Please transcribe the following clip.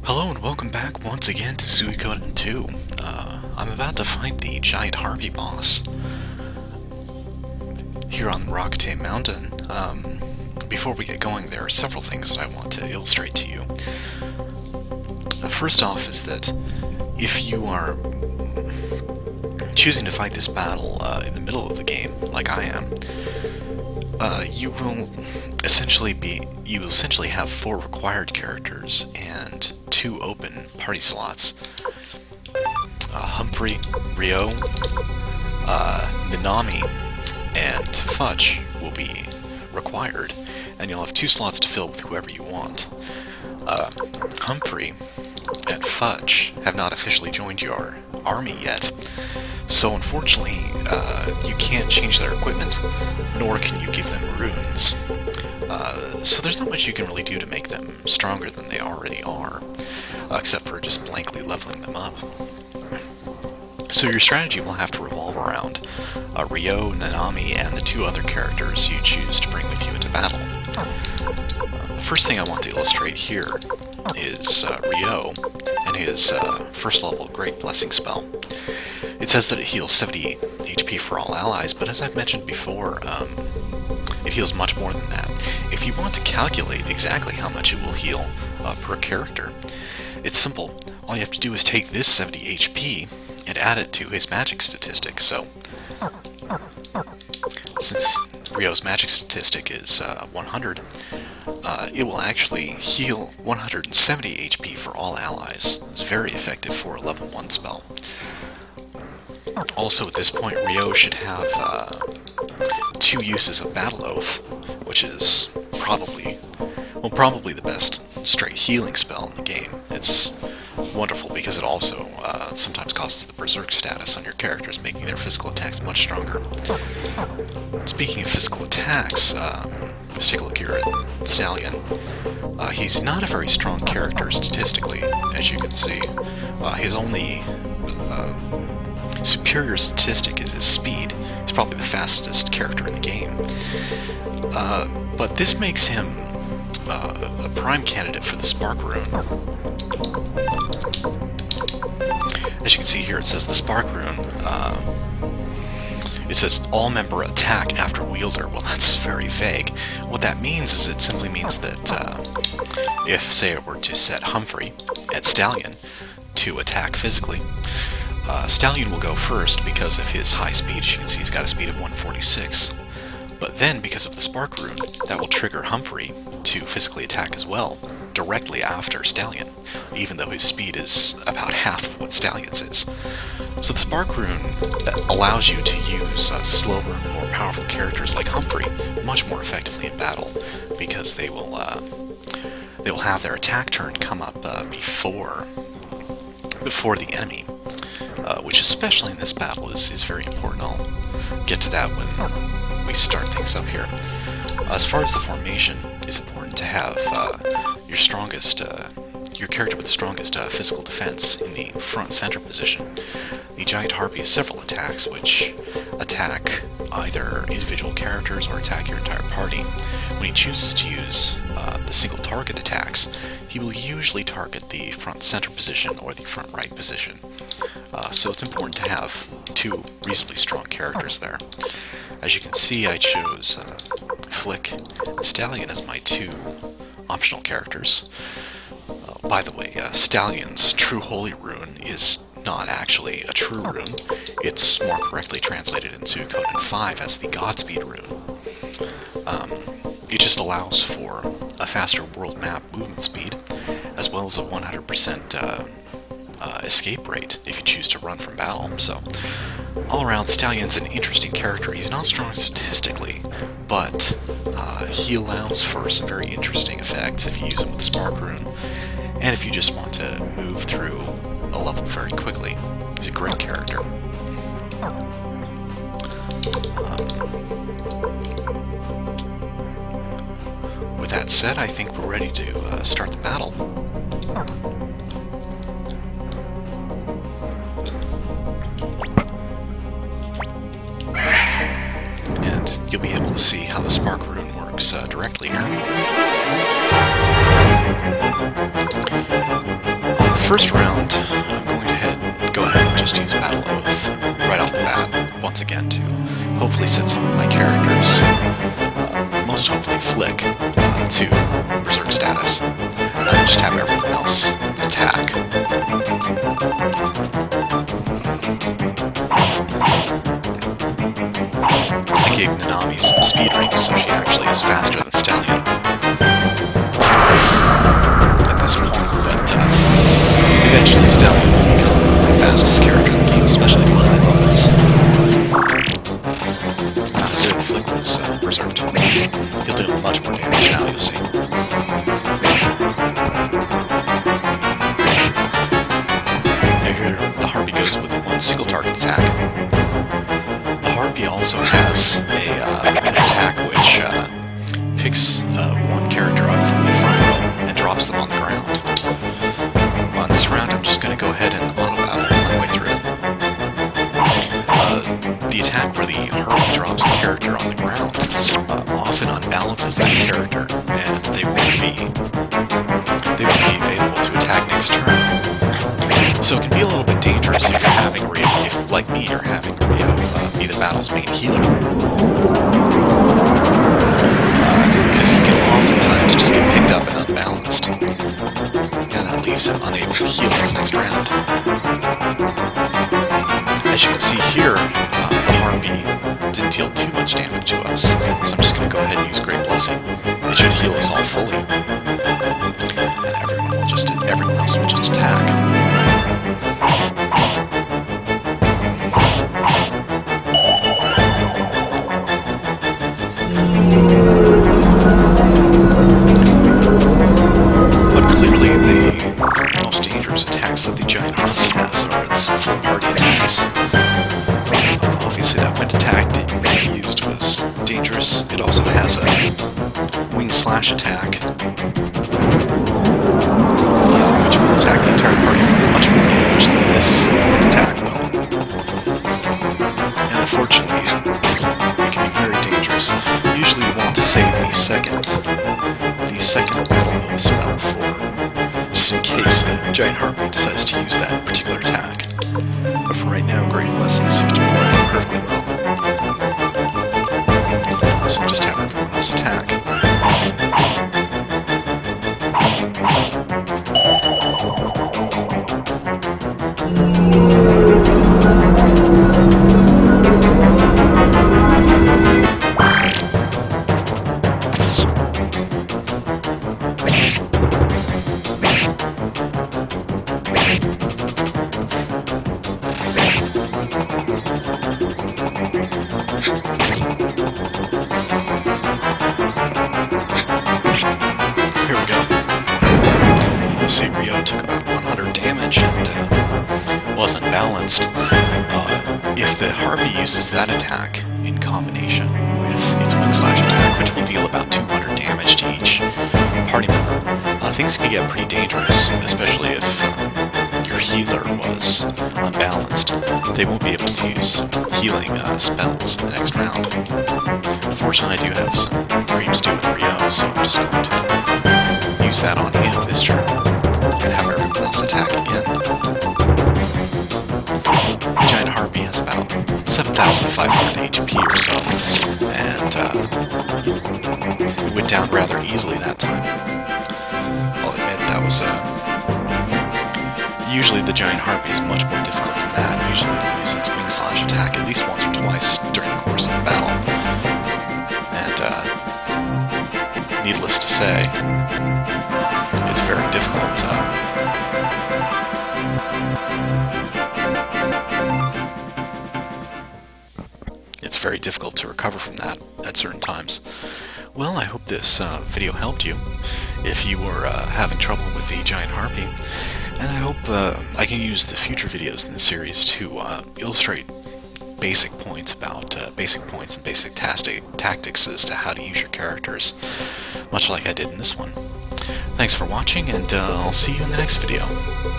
Hello and welcome back once again to Suikoden 2. I'm about to fight the giant Harpy boss here on Rocketay Mountain. Before we get going, there are several things that I want to illustrate to you. First off is that if you are choosing to fight this battle in the middle of the game, like I am, you will essentially have 4 required characters and 2 open party slots. Humphrey, Ryo, Minami, and Fudge will be required, and you'll have 2 slots to fill with whoever you want. Humphrey and Fudge have not officially joined your army yet, so unfortunately you can't change their equipment, nor can you give them runes. So there's not much you can really do to make them stronger than they already are, except for just blankly leveling them up. So your strategy will have to revolve around Ryo, Nanami, and the 2 other characters you choose to bring with you into battle. The first thing I want to illustrate here is Ryo and his first level Great Blessing spell. It says that it heals 70 HP for all allies, but as I've mentioned before, it heals much more than that. If you want to calculate exactly how much it will heal per character, it's simple. All you have to do is take this 70 HP and add it to his magic statistic. So, since Ryo's magic statistic is 100, it will actually heal 170 HP for all allies. It's very effective for a level 1 spell. Also, at this point, Ryo should have 2 uses of Battle Oath, which is probably the best straight healing spell in the game. It's wonderful because it also sometimes causes the Berserk status on your characters, making their physical attacks much stronger. Speaking of physical attacks, let's take a look here at Stallion. He's not a very strong character statistically, as you can see. His only superior statistic is his speed. He's probably the fastest character in the game. But this makes him a prime candidate for the Spark Rune. As you can see here, it says the Spark Rune. It says all member attack after wielder. Well, that's very vague. What that means is it simply means that if, say, I were to set Humphrey and Stallion to attack physically, Stallion will go first because of his high speed. As you can see, he's got a speed of 146. But then, because of the Spark Rune, that will trigger Humphrey to physically attack as well, directly after Stallion, even though his speed is about half of what Stallion's is. So the Spark Rune allows you to use slower, more powerful characters like Humphrey much more effectively in battle, because they will have their attack turn come up before the enemy, which especially in this battle is very important. I'll get to that when we start things up here. As far as the formation, it's important to have your character with the strongest physical defense in the front center position. The giant Harpy has several attacks which attack either individual characters or attack your entire party. When he chooses to use the single target attacks, he will usually target the front center position or the front right position. So it's important to have 2 reasonably strong characters there. As you can see, I chose Flick and Stallion as my 2 optional characters. By the way, Stallion's True Holy Rune is not actually a true rune. It's more correctly translated in Suikoden 5 as the Godspeed rune. It just allows for a faster world map movement speed, as well as a 100% escape rate if you choose to run from battle. So, all around, Stallion's an interesting character. He's not strong statistically, but he allows for some very interesting effects if you use him with the Spark Rune, and if you just want to move through a level very quickly. He's a great character. With that said, I think we're ready to start the battle. And you'll be able to see how the Spark Rune works directly here. first round, I'm going to go ahead and just use Battle Oath right off the bat, once again, to hopefully set some of my characters, most hopefully Flick, to Berserk status. And just have everyone else attack. I gave Nanami some speed rings, so she actually is faster than Stallion at this point, but eventually Stallion will become the fastest character in the game, especially if high levels. Good, Flick was berserked. He'll do much more damage now, you'll see. Now here, the Harpy goes with one single target attack. The Harpy also has an attack which picks one character up from the front row and drops them on the ground. On this round, I'm just going to go ahead and auto-battle my way through it. The attack where the Harpy drops a character on the ground often unbalances that character, and they won't be available to attack next turn. So it can be a little bit dangerous if you're having Rio, if, like me, you're having Rio be the battle's main healer. Because he can oftentimes just get picked up and unbalanced, and that leaves him unable to heal for the next round. As you can see here, the Harpy didn't deal too much damage to us, so I'm just going to go ahead and use Great Blessing. It should heal us all fully, and everyone else will just attack. But clearly the most dangerous attacks that the giant Harpy has are its full party attacks. Obviously that wind attack that you used was dangerous. It also has a wing slash attack, which will attack the entire party for much more damage than this wind attack will. And unfortunately, it can be very dangerous. Usually you want to save the second Battle Oath spell for just in case the giant Harpy decides to use that particular attack. But for right now, Great Blessing seems to be working perfectly well. So just have everyone else attack. Here we go. You'll see Rio took about 100 damage and wasn't balanced. If the Harpy uses that attack in combination with its wing slash attack, which will deal about 200 damage to each party member, things can get pretty dangerous, especially if your healer was unbalanced. They won't be able to use healing spells in the next round. Fortunately, I do have some cream stew with Rio, so I'm just going to use that on him this turn and have everyone else attack again. The giant Harpy has about 7,500 HP or so, and it went down rather easily that time. I'll admit that was usually the giant Harpy is much more difficult than that. Usually it uses its wing slash attack at least once or twice during the course of the battle. And needless to say, it's very difficult. It's very difficult to recover from that at certain times. Well, I hope this video helped you if you were having trouble with the giant Harpy, and I hope I can use the future videos in the series to illustrate basic points about basic points and basic tactics as to how to use your characters, much like I did in this one. Thanks for watching, and I'll see you in the next video.